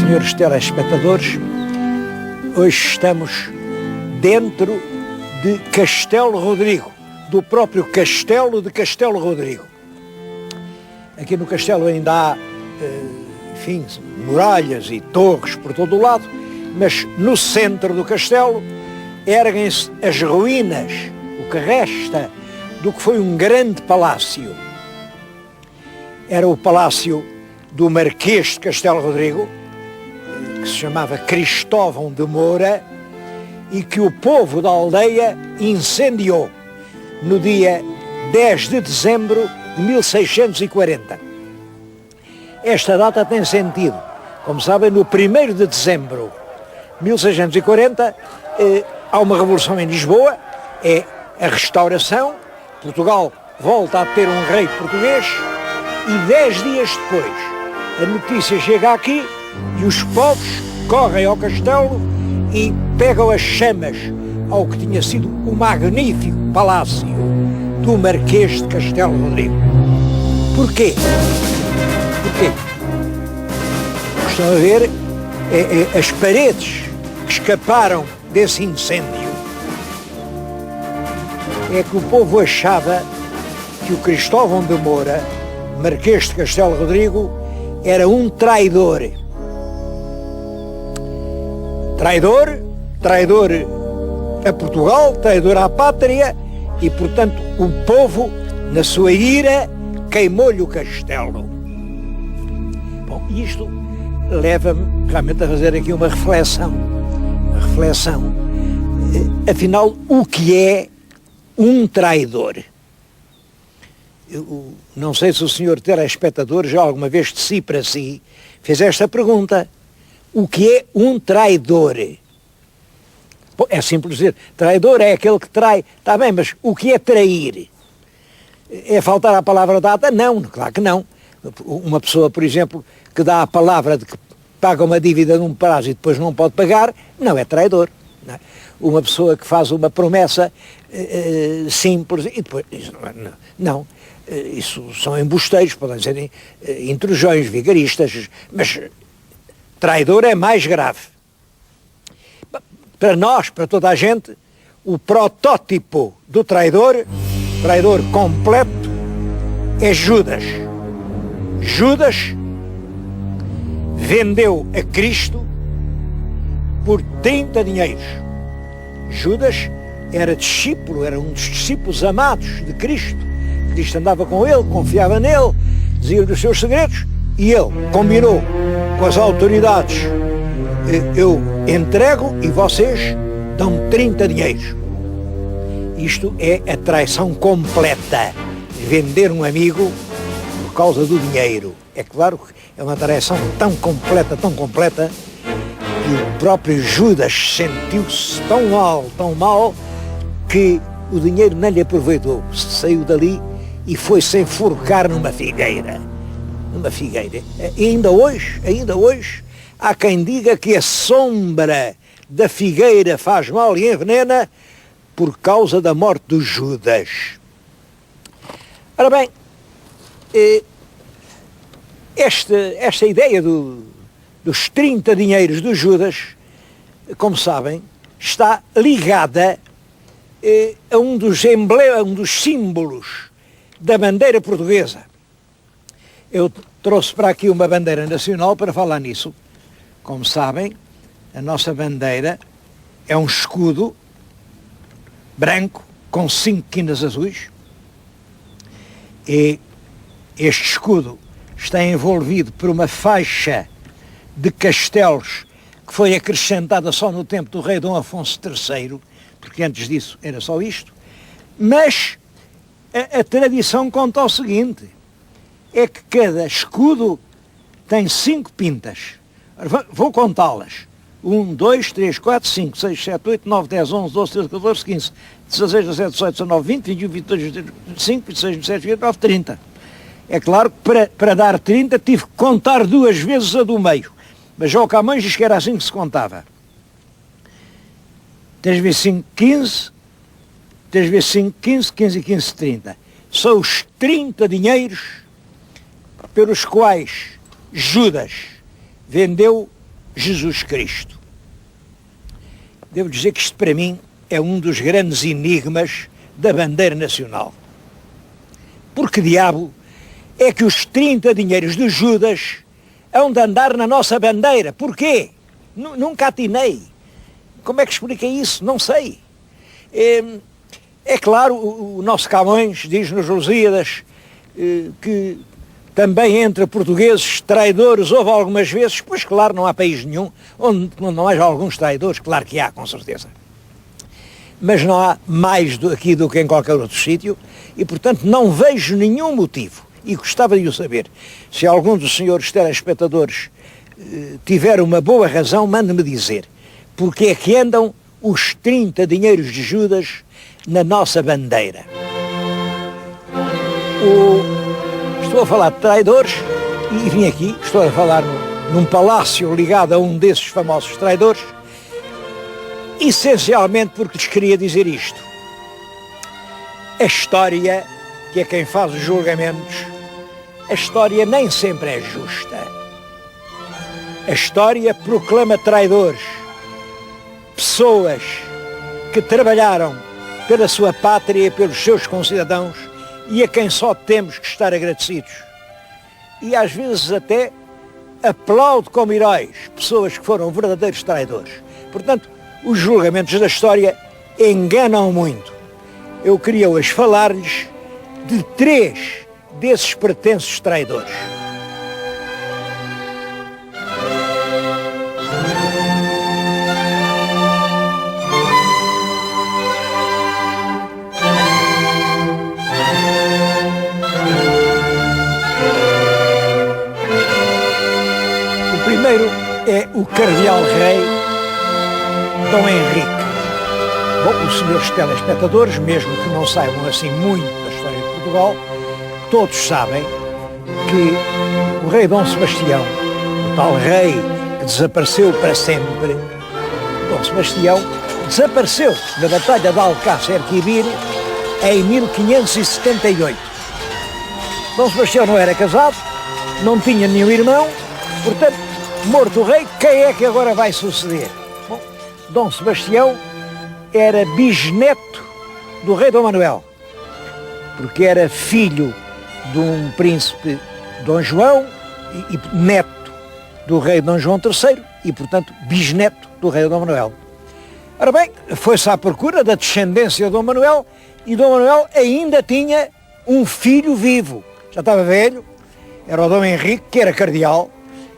senhores telespectadores, hoje estamos dentro de Castelo Rodrigo, do próprio Castelo de Castelo Rodrigo. Aqui no castelo ainda há, enfim, muralhas e torres por todo o lado, mas no centro do castelo erguem-se as ruínas, o que resta do que foi um grande palácio. Era o palácio do Marquês de Castelo Rodrigo, que se chamava Cristóvão de Moura, e que o povo da aldeia incendiou no dia 10 de dezembro de 1640. Esta data tem sentido. Como sabem, no 1º de dezembro de 1640 há uma revolução em Lisboa, é a restauração, Portugal volta a ter um rei português e 10 dias depois a notícia chega aqui e os povos correm ao castelo e pegam as chamas ao que tinha sido o magnífico palácio do Marquês de Castelo Rodrigo. Porquê? Porquê? Estão a ver as paredes que escaparam desse incêndio. É que o povo achava que o Cristóvão de Moura, Marquês de Castelo Rodrigo, era um traidor. Traidor a Portugal, traidor à pátria, e portanto o povo, na sua ira, queimou-lhe o castelo. Bom, isto leva-me realmente a fazer aqui uma reflexão. Afinal, o que é um traidor? Eu não sei se o senhor telespectador já alguma vez de si para si fez esta pergunta. O que é um traidor? Bom, é simples dizer, traidor é aquele que trai, está bem, mas o que é trair? É faltar à palavra dada? Não, claro que não. Uma pessoa, por exemplo, que dá a palavra de que paga uma dívida num prazo e depois não pode pagar, não é traidor. Não é? Uma pessoa que faz uma promessa simples e depois... Não. Isso são embusteiros, podem ser intrusões, vigaristas, mas traidor é mais grave. Para nós, para toda a gente, o protótipo do traidor completo, é Judas. Judas vendeu a Cristo por 30 dinheiros. Judas era discípulo, era um dos discípulos amados de Cristo. Cristo andava com ele, confiava nele, dizia-lhe os seus segredos, e ele combinou com as autoridades: eu entrego e vocês dão 30 dinheiros. Isto é a traição completa. Vender um amigo por causa do dinheiro. É claro que é uma traição tão completa, que o próprio Judas sentiu-se tão mal, que o dinheiro não lhe aproveitou. Saiu dali e foi-se enforcar numa figueira. E ainda hoje, há quem diga que a sombra da figueira faz mal e envenena por causa da morte do Judas. Ora bem, esta ideia dos 30 dinheiros do Judas, como sabem, está ligada a um dos emblemas, um dos símbolos da bandeira portuguesa. Eu trouxe para aqui uma bandeira nacional para falar nisso. Como sabem, a nossa bandeira é um escudo branco com 5 quinas azuis, e este escudo está envolvido por uma faixa de castelos que foi acrescentada só no tempo do rei Dom Afonso III, porque antes disso era só isto, mas a tradição conta o seguinte: é que cada escudo tem 5 pintas. Vou contá-las. 1, 2, 3, 4, 5, 6, 7, 8, 9, 10, 11, 12, 13, 14, 15, 16, 17, 18, 19, 20, 21, 22, 23, 25, 26, 27, 29, 30. É claro que para dar 30 tive que contar 2 vezes a do meio. Mas João Camões diz que era assim que se contava. 3 vezes 5, 15, 3 vezes 5, 15, 15 e 15, 30. São os 30 dinheiros pelos quais Judas vendeu Jesus Cristo. Devo dizer que isto para mim é um dos grandes enigmas da bandeira nacional. Por que diabo é que os 30 dinheiros de Judas hão de andar na nossa bandeira? Porquê? Nunca atinei. Como é que explica isso? Não sei. É claro, o nosso Camões diz nos Lusíadas que também entre portugueses traidores houve algumas vezes, pois claro, não há país nenhum onde não haja alguns traidores, claro que há, com certeza. Mas não há mais aqui do que em qualquer outro sítio e, portanto, não vejo nenhum motivo, e gostava de o saber, se algum dos senhores telespectadores tiver uma boa razão, mande-me dizer, porque é que andam os 30 dinheiros de Judas na nossa bandeira. Estou a falar de traidores e vim aqui, estou a falar num palácio ligado a um desses famosos traidores, essencialmente porque lhes queria dizer isto. A história, que é quem faz os julgamentos, a história nem sempre é justa. A história proclama traidores, pessoas que trabalharam pela sua pátria e pelos seus concidadãos e a quem só temos que estar agradecidos. E às vezes até aplaudo como heróis pessoas que foram verdadeiros traidores. Portanto, os julgamentos da história enganam muito. Eu queria hoje falar-lhes de 3 desses pretensos traidores. O primeiro é o cardeal-rei Dom Henrique. Bom, os senhores telespectadores, mesmo que não saibam assim muito da história de Portugal, todos sabem que o rei Dom Sebastião, o tal rei que desapareceu para sempre, Dom Sebastião desapareceu na Batalha de Alcácer Quibir em 1578. Dom Sebastião não era casado, não tinha nenhum irmão, portanto, morto o rei, quem é que agora vai suceder? Bom, Dom Sebastião era bisneto do rei Dom Manuel, porque era filho de um príncipe Dom João e neto do rei Dom João III e, portanto, bisneto do rei Dom Manuel. Ora bem, foi-se à procura da descendência de Dom Manuel e Dom Manuel ainda tinha um filho vivo. Já estava velho, era o Dom Henrique, que era cardeal,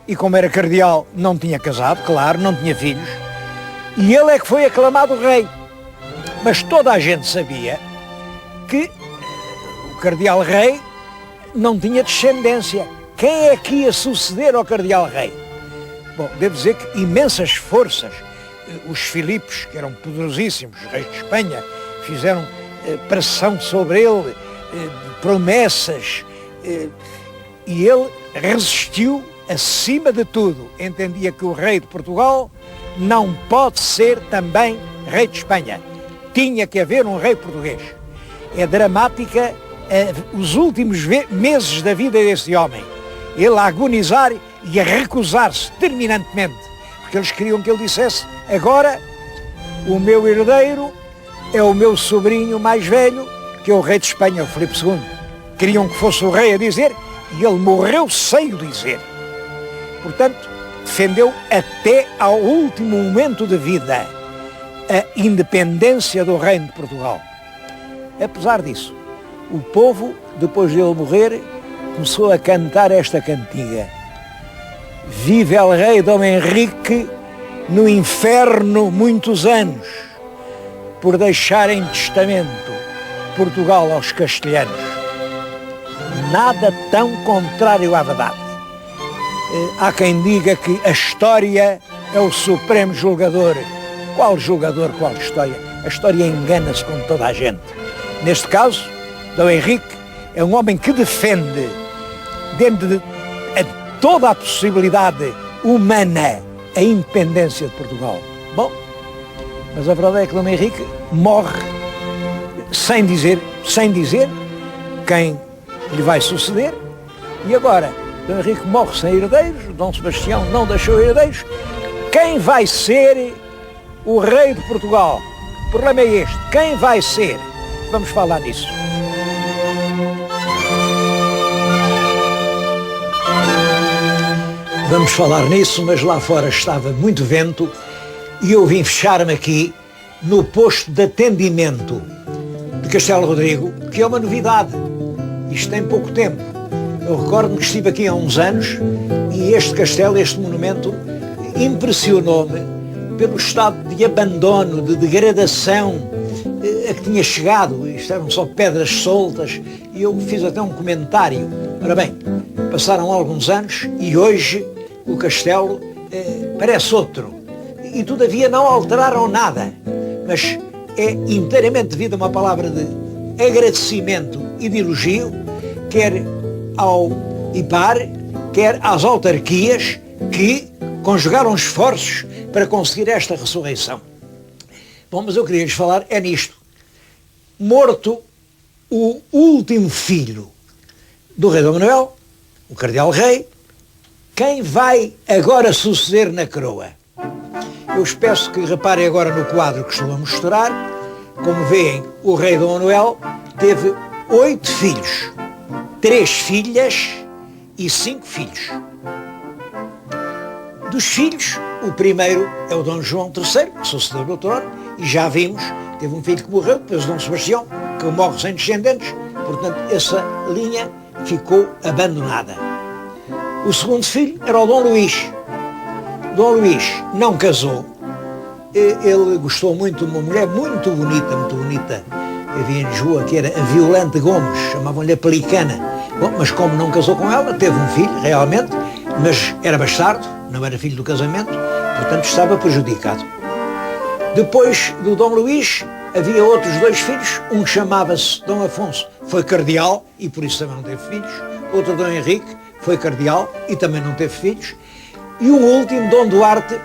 e como era cardeal não tinha casado, claro, não tinha filhos, e ele é que foi aclamado rei. Mas toda a gente sabia que o cardeal-rei não tinha descendência. Quem é que ia suceder ao cardeal-rei? Bom, devo dizer que imensas forças, os Filipos, que eram poderosíssimos, reis de Espanha, fizeram pressão sobre ele, promessas, e ele resistiu acima de tudo. Entendia que o rei de Portugal não pode ser também rei de Espanha. Tinha que haver um rei português. É dramática os últimos meses da vida desse homem. Ele a agonizar e a recusar-se terminantemente, porque eles queriam que ele dissesse: agora o meu herdeiro é o meu sobrinho mais velho, que é o rei de Espanha, o Filipe II. Queriam que fosse o rei a dizer, e ele morreu sem o dizer. Portanto, defendeu até ao último momento de vida a independência do Reino de Portugal. Apesar disso, o povo, depois dele morrer, começou a cantar esta cantiga: Vive el rei Dom Henrique no inferno muitos anos, por deixar em testamento Portugal aos castelhanos. Nada tão contrário à verdade. Há quem diga que a história é o supremo julgador. Qual julgador, qual história? A história engana-se com toda a gente. Neste caso, Dom Henrique é um homem que defende, dentro de toda a possibilidade humana, a independência de Portugal. Bom, mas a verdade é que Dom Henrique morre sem dizer quem lhe vai suceder, e agora Dom Henrique morre sem herdeiros, Dom Sebastião não deixou herdeiros, quem vai ser o rei de Portugal? O problema é este, quem vai ser? Vamos falar nisso. Vamos falar nisso, mas lá fora estava muito vento e eu vim fechar-me aqui no posto de atendimento de Castelo Rodrigo, que é uma novidade. Isto tem pouco tempo. Eu recordo-me que estive aqui há uns anos e este castelo, este monumento, impressionou-me pelo estado de abandono, de degradação a que tinha chegado. Isto eram só pedras soltas e eu fiz até um comentário. Ora bem, passaram alguns anos e hoje o castelo parece outro. E todavia não alteraram nada. Mas é inteiramente devido a uma palavra de agradecimento e de elogio, quer ao IPAR, quer às autarquias que conjugaram esforços para conseguir esta ressurreição. Bom, mas eu queria lhes falar é nisto. Morto o último filho do rei Dom Manuel, o cardeal rei, quem vai agora suceder na coroa? Eu os peço que reparem agora no quadro que estou a mostrar. Como veem, o rei Dom Manuel teve 8 filhos, 3 filhas e 5 filhos. Dos filhos, o primeiro é o Dom João III, que sucedeu no trono, e já vimos, teve um filho que morreu, depois o Dom Sebastião, que morre sem descendentes, portanto essa linha ficou abandonada. O segundo filho era o Dom Luís. Dom Luís não casou, ele gostou muito de uma mulher muito bonita. Havia em Lisboa que era a Violante Gomes, chamavam-lhe a Pelicana. Bom, mas como não casou com ela, teve um filho, realmente, mas era bastardo, não era filho do casamento, portanto estava prejudicado. Depois do Dom Luís, havia outros 2 filhos, um chamava-se Dom Afonso, foi cardeal e por isso também não teve filhos, outro Dom Henrique, foi cardeal e também não teve filhos, e o último, Dom Duarte,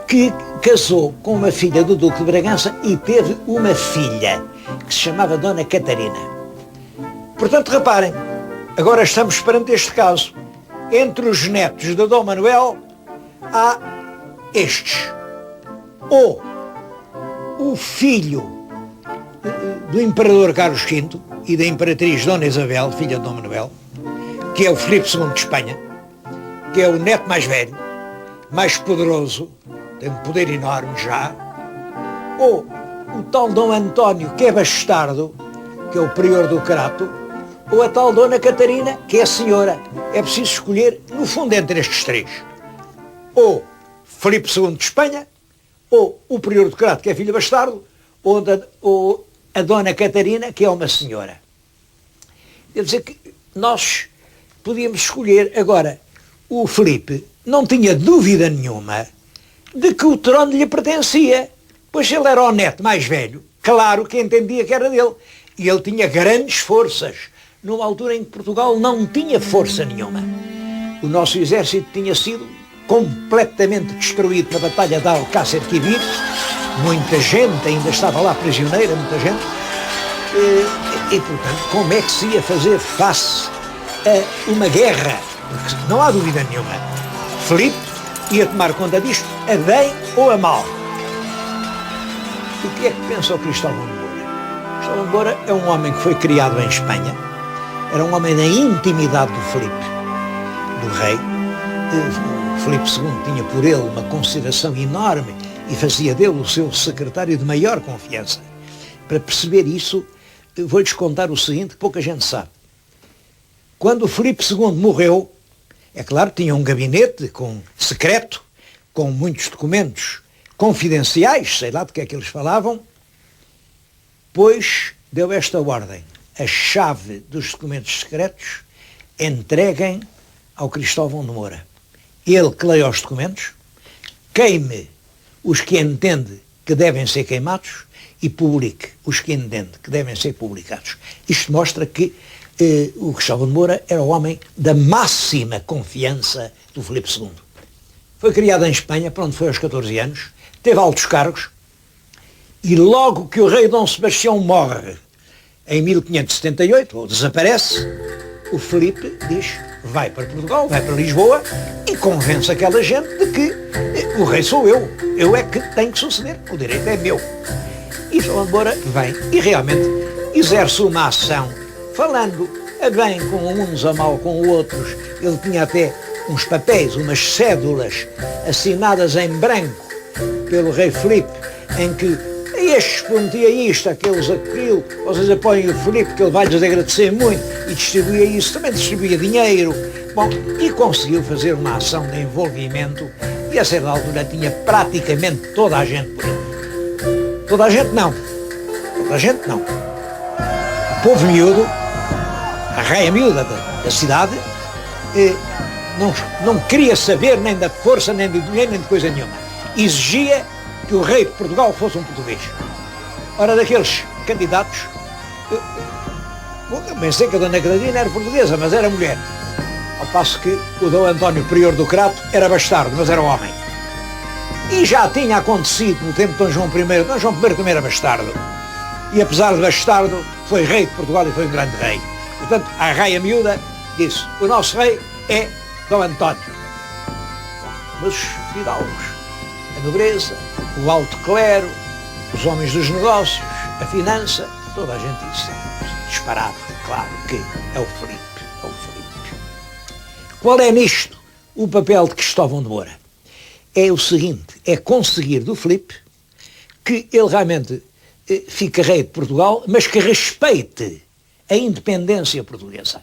que casou com uma filha do Duque de Bragança e teve uma filha, que se chamava Dona Catarina. Portanto, reparem, agora estamos perante este caso. Entre os netos de Dom Manuel há estes. Ou o filho do Imperador Carlos V e da Imperatriz Dona Isabel, filha de Dom Manuel, que é o Filipe II de Espanha, que é o neto mais velho, mais poderoso, tem um poder enorme já, ou o tal Dom António, que é bastardo, que é o prior do Crato, ou a tal Dona Catarina, que é a senhora. É preciso escolher, no fundo, entre estes 3. Ou Filipe II de Espanha, ou o prior do Crato, que é filho bastardo, ou a Dona Catarina, que é uma senhora. Quer dizer que nós podíamos escolher. Agora, o Filipe não tinha dúvida nenhuma de que o trono lhe pertencia, pois ele era o neto mais velho, claro que entendia que era dele, e ele tinha grandes forças, numa altura em que Portugal não tinha força nenhuma. O nosso exército tinha sido completamente destruído na Batalha de Alcácer Quibir, muita gente ainda estava lá prisioneira, muita gente, e portanto, como é que se ia fazer face a uma guerra? Porque não há dúvida nenhuma, Filipe ia tomar conta disto, a bem ou a mal. O que é que pensa o Cristóvão de Moura? Cristóvão de Moura é um homem que foi criado em Espanha, era um homem da intimidade do Filipe, do rei. O Filipe II tinha por ele uma consideração enorme e fazia dele o seu secretário de maior confiança. Para perceber isso, vou-lhes contar o seguinte, que pouca gente sabe. Quando o Filipe II morreu, é claro, tinha um gabinete secreto, com muitos documentos confidenciais, sei lá do que é que eles falavam, pois deu esta ordem: a chave dos documentos secretos entreguem ao Cristóvão de Moura. Ele que leia os documentos, queime os que entende que devem ser queimados e publique os que entende que devem ser publicados. Isto mostra que o Cristóvão de Moura era o homem da máxima confiança do Filipe II. Foi criado em Espanha, para onde foi aos 14 anos, teve altos cargos, e logo que o rei Dom Sebastião morre, em 1578, ou desaparece, o Filipe diz: vai para Portugal, vai para Lisboa e convence aquela gente de que o rei sou eu é que tenho que suceder, o direito é meu. E João de Moura vem e realmente exerce uma ação, falando a bem com uns, a mal com outros. Ele tinha até uns papéis, umas cédulas assinadas em branco pelo rei Filipe, em que estes prometia isto, aqueles aquilo, vocês apoiem o Filipe que ele vai-lhes agradecer muito, e distribuía isso, também distribuía dinheiro. Bom, e conseguiu fazer uma ação de envolvimento e a certa altura tinha praticamente toda a gente por ele. Toda a gente não. O povo miúdo, a raia miúda da cidade, não queria saber nem da força, nem de dinheiro, nem de coisa nenhuma. Exigia que o rei de Portugal fosse um português. Ora, daqueles candidatos, eu pensei que a dona Catarina era portuguesa, mas era mulher. Ao passo que o Dom António Prior do Crato era bastardo, mas era homem. E já tinha acontecido no tempo de Dom João I. Dom João I também era bastardo. E apesar de bastardo, foi rei de Portugal e foi um grande rei. Portanto, a raia miúda disse, o nosso rei é Dom António. Mas os fidalgos, a nobreza, o alto clero, os homens dos negócios, a finança, toda a gente disse, disparado, claro que é o Filipe. Qual é nisto o papel de Cristóvão de Moura? É o seguinte, é conseguir do Filipe que ele realmente fique rei de Portugal, mas que respeite a independência portuguesa.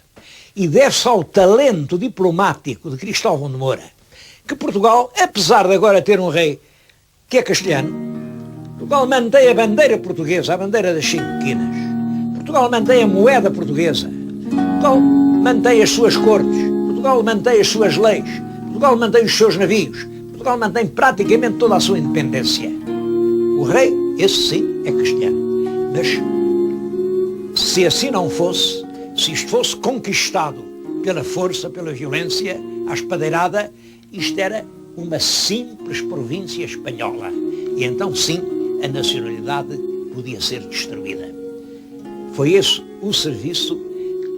E deve-se ao talento diplomático de Cristóvão de Moura, que Portugal, apesar de agora ter um rei que é castelhano, Portugal mantém a bandeira portuguesa, a bandeira das 5 quinas. Portugal mantém a moeda portuguesa. Portugal mantém as suas cortes. Portugal mantém as suas leis. Portugal mantém os seus navios. Portugal mantém praticamente toda a sua independência. O rei, esse sim, é castelhano. Mas se assim não fosse, se isto fosse conquistado pela força, pela violência, à espadeirada, isto era uma simples província espanhola. E então sim, a nacionalidade podia ser destruída. Foi esse o serviço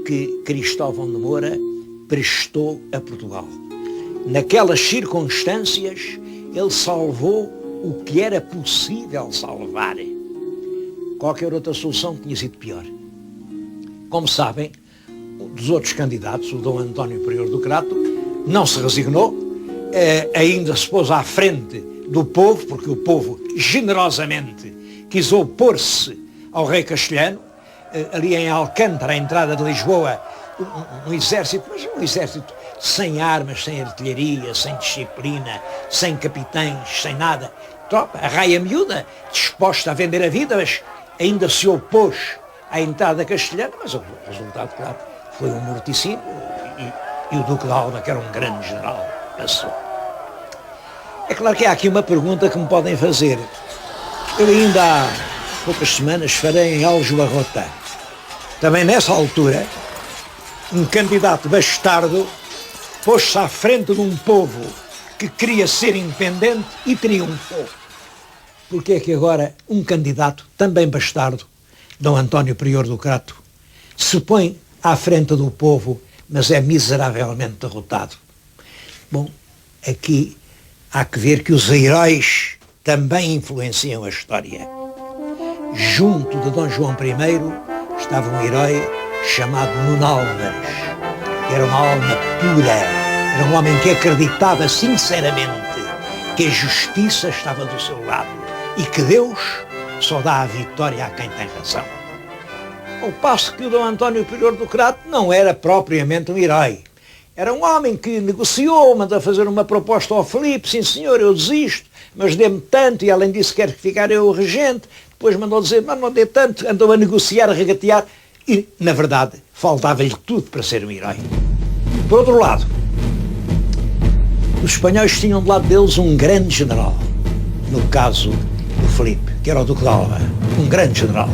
que Cristóvão de Moura prestou a Portugal. Naquelas circunstâncias, ele salvou o que era possível salvar. Qualquer outra solução tinha sido pior. Como sabem, um dos outros candidatos, o Dom António Prior do Crato, não se resignou, ainda se pôs à frente do povo, porque o povo generosamente quis opor-se ao rei castelhano. Ali em Alcântara, à entrada de Lisboa, um exército, mas um exército sem armas, sem artilharia, sem disciplina, sem capitães, sem nada. Tropa, a raia miúda, disposta a vender a vida, mas ainda se opôs à entrada castelhana, mas o resultado, claro, foi um morticínio e o Duque de Alba, que era um grande general, passou. É claro que há aqui uma pergunta que me podem fazer. Eu ainda há poucas semanas farei em Aljubarrota. Também nessa altura, um candidato bastardo pôs-se à frente de um povo que queria ser independente e triunfou. Porque é que agora um candidato, também bastardo, Dom António Prior do Crato, se põe à frente do povo, mas é miseravelmente derrotado? Bom, aqui há que ver que os heróis também influenciam a história. Junto de Dom João I estava um herói chamado Nuno Álvares, que era uma alma pura, era um homem que acreditava sinceramente que a justiça estava do seu lado e que Deus só dá a vitória a quem tem razão. Ao passo que o Dom António Prior do Crato não era propriamente um herói. Era um homem que negociou, mandou fazer uma proposta ao Filipe, sim senhor, eu desisto, mas dê-me tanto, e além disso quero ficar eu o regente. Depois mandou dizer, mas não dê tanto, andou a negociar, a regatear, e, na verdade, faltava-lhe tudo para ser um herói. Por outro lado, os espanhóis tinham do lado deles um grande general, no caso do Filipe, que era o Duque de Alba, um grande general.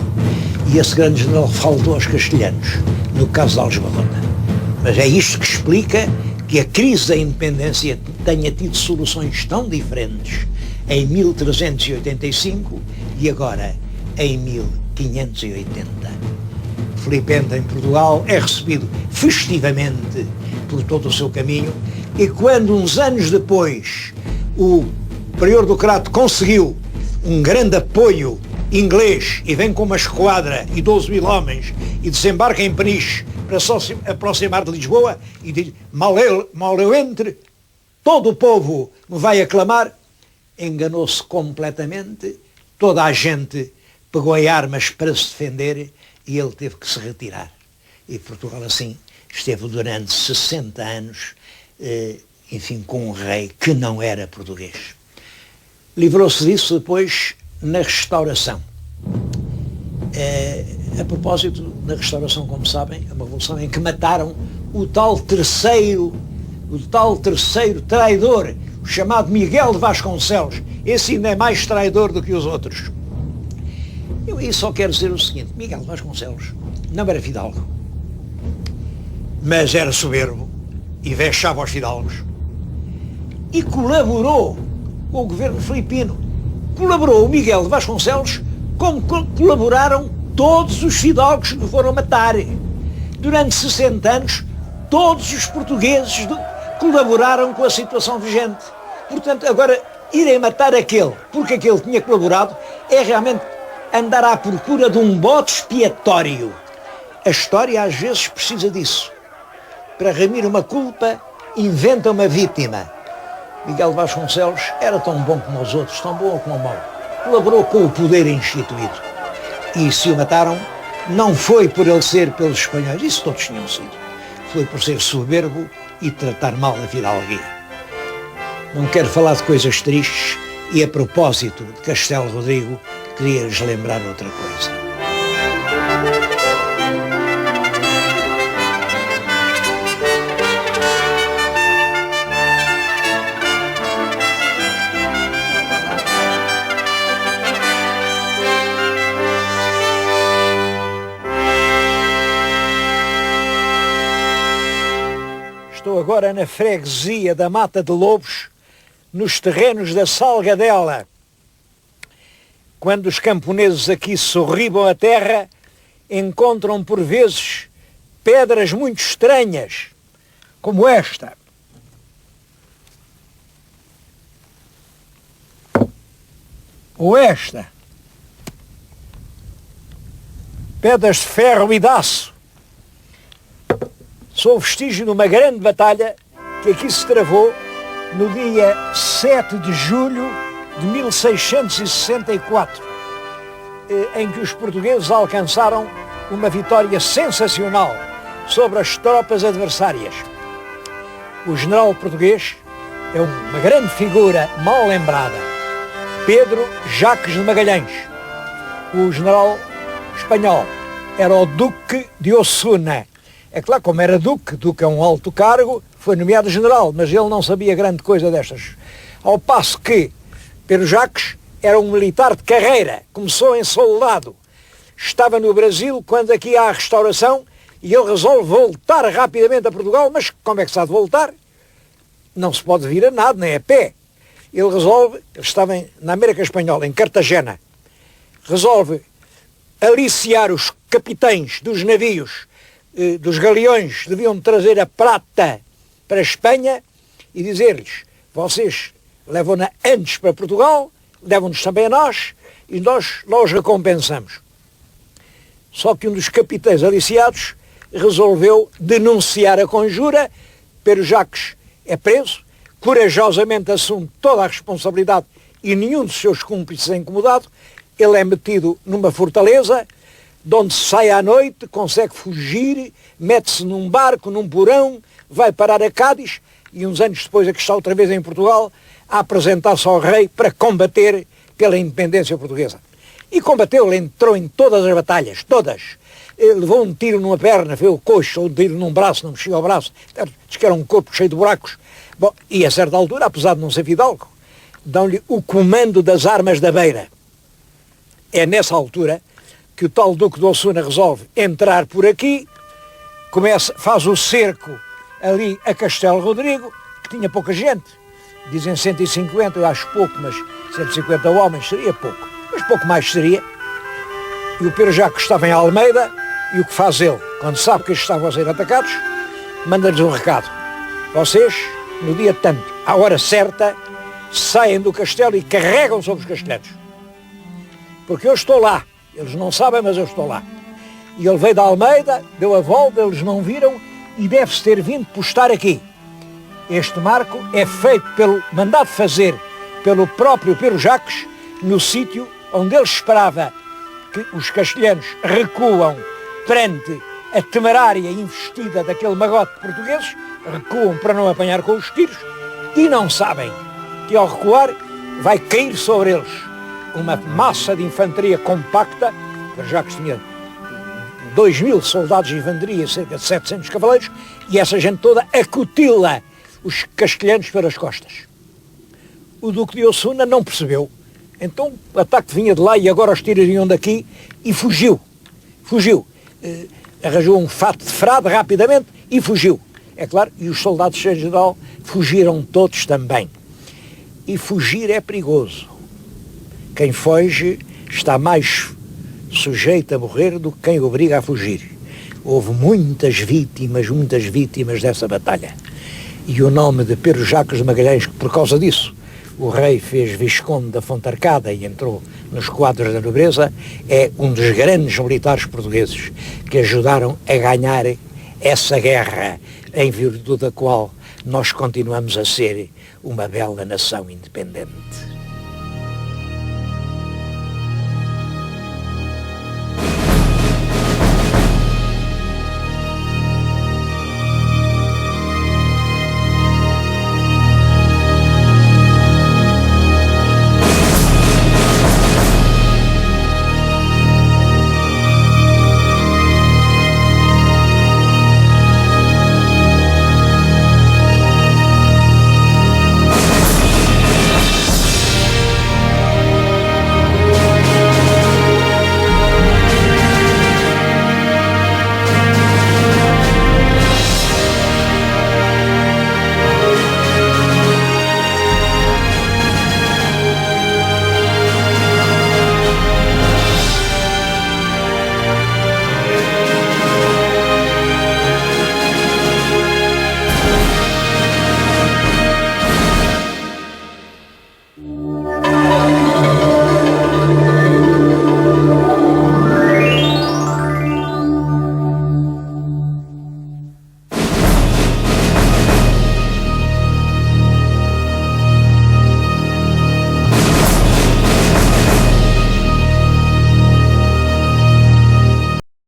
E esse grande general faltou aos castelhanos, no caso de Aljubarrota. Mas é isto que explica que a crise da independência tenha tido soluções tão diferentes em 1385 e agora em 1580. Filipe entra em Portugal, é recebido festivamente por todo o seu caminho, e quando uns anos depois o prior do Crato conseguiu um grande apoio inglês e vem com uma esquadra e 12 mil homens e desembarca em Peniche para só se aproximar de Lisboa e diz, mal eu entre, todo o povo me vai aclamar, enganou-se completamente, toda a gente pegou em armas para se defender e ele teve que se retirar. E Portugal assim esteve durante 60 anos, enfim, com um rei que não era português. Livrou-se disso depois na Restauração. A propósito, na Restauração, como sabem, é uma revolução em que mataram o tal terceiro traidor, o chamado Miguel de Vasconcelos. Esse ainda é mais traidor do que os outros. Eu aí só quero dizer o seguinte, Miguel de Vasconcelos não era fidalgo, mas era soberbo e vexava aos fidalgos. E colaborou com o governo filipino. Colaborou o Miguel de Vasconcelos como colaboraram todos os fidalgos que foram matar. Durante 60 anos, todos os portugueses colaboraram com a situação vigente. Portanto, agora, irem matar aquele, porque aquele tinha colaborado, é realmente andar à procura de um bode expiatório. A história às vezes precisa disso. Para remir uma culpa, inventa uma vítima. Miguel de Vasconcelos era tão bom como os outros, tão bom como o mau. Colaborou com o poder instituído. E se o mataram, não foi por ele ser pelos espanhóis, isso todos tinham sido. Foi por ser soberbo e tratar mal a fidalguia. Não quero falar de coisas tristes e, a propósito de Castelo Rodrigo, queria-lhes lembrar outra coisa. Estou agora na freguesia da Mata de Lobos, nos terrenos da Salgadela. Quando os camponeses aqui sorribam a terra, encontram por vezes pedras muito estranhas, como esta. Ou esta. Pedras de ferro e de aço. Sou vestígio de uma grande batalha que aqui se travou no dia 7 de julho de 1664, em que os portugueses alcançaram uma vitória sensacional sobre as tropas adversárias. O general português é uma grande figura mal lembrada, Pedro Jacques de Magalhães. O general espanhol era o Duque de Osuna. É claro, como era Duque é um alto cargo, foi nomeado general, mas ele não sabia grande coisa destas. Ao passo que Pedro Jacques era um militar de carreira, começou em soldado, estava no Brasil quando aqui há a Restauração e ele resolve voltar rapidamente a Portugal, mas como é que se há de voltar? Não se pode vir a nada, nem a pé. Ele estava na América Espanhola, em Cartagena, resolve aliciar os capitães dos navios, dos galeões, deviam trazer a prata para a Espanha e dizer-lhes, vocês levam-na antes para Portugal, levam-nos também a nós e nós os recompensamos. Só que um dos capitães aliciados resolveu denunciar a conjura, Pedro Jacques é preso, corajosamente assume toda a responsabilidade e nenhum dos seus cúmplices é incomodado, ele é metido numa fortaleza, de onde sai à noite, consegue fugir, mete-se num barco, num porão, vai parar a Cádiz e uns anos depois é que está outra vez em Portugal a apresentar-se ao rei para combater pela independência portuguesa. E combateu, ele entrou em todas as batalhas, todas. Ele levou um tiro numa perna, foi o coxo, ou um tiro num braço, não mexia o braço, diz que era um corpo cheio de buracos. Bom, e a certa altura, apesar de não ser fidalgo, dão-lhe o comando das armas da beira. É nessa altura que o tal Duque de Osuna resolve entrar por aqui, faz o cerco ali a Castelo Rodrigo, que tinha pouca gente, dizem 150, eu acho pouco, mas 150 homens seria pouco, mas pouco mais seria. E o Pedro Jacques estava em Almeida, e o que faz ele, quando sabe que eles estavam a ser atacados, manda-lhes um recado. vocês, no dia tanto, à hora certa, saem do castelo e carregam sobre os castelhanos. Porque eu estou lá. Eles não sabem, mas eu estou lá. E ele veio da Almeida, deu a volta, eles não viram e deve-se ter vindo por estar aqui. Este marco é feito mandado fazer pelo próprio Pero Jacques no sítio onde ele esperava que os castelhanos recuam perante a temerária investida daquele magote de portugueses, recuam para não apanhar com os tiros e não sabem que ao recuar vai cair sobre eles uma massa de infantaria compacta. Pero Jacques tinha 2.000 soldados de infantaria, cerca de 700 cavaleiros, e essa gente toda acutila os castelhanos pelas costas. O Duque de Osuna não percebeu. Então o ataque vinha de lá e agora os tiros vinham daqui e fugiu. Arranjou um fato de frade rapidamente e fugiu. É claro, e os soldados em geral fugiram todos também. E fugir é perigoso. Quem foge está mais sujeito a morrer do que quem obriga a fugir. Houve muitas vítimas dessa batalha. E o nome de Pero Jacques de Magalhães, por causa disso, o rei fez Visconde da Fontarcada e entrou nos quadros da nobreza, é um dos grandes militares portugueses que ajudaram a ganhar essa guerra, em virtude da qual nós continuamos a ser uma bela nação independente.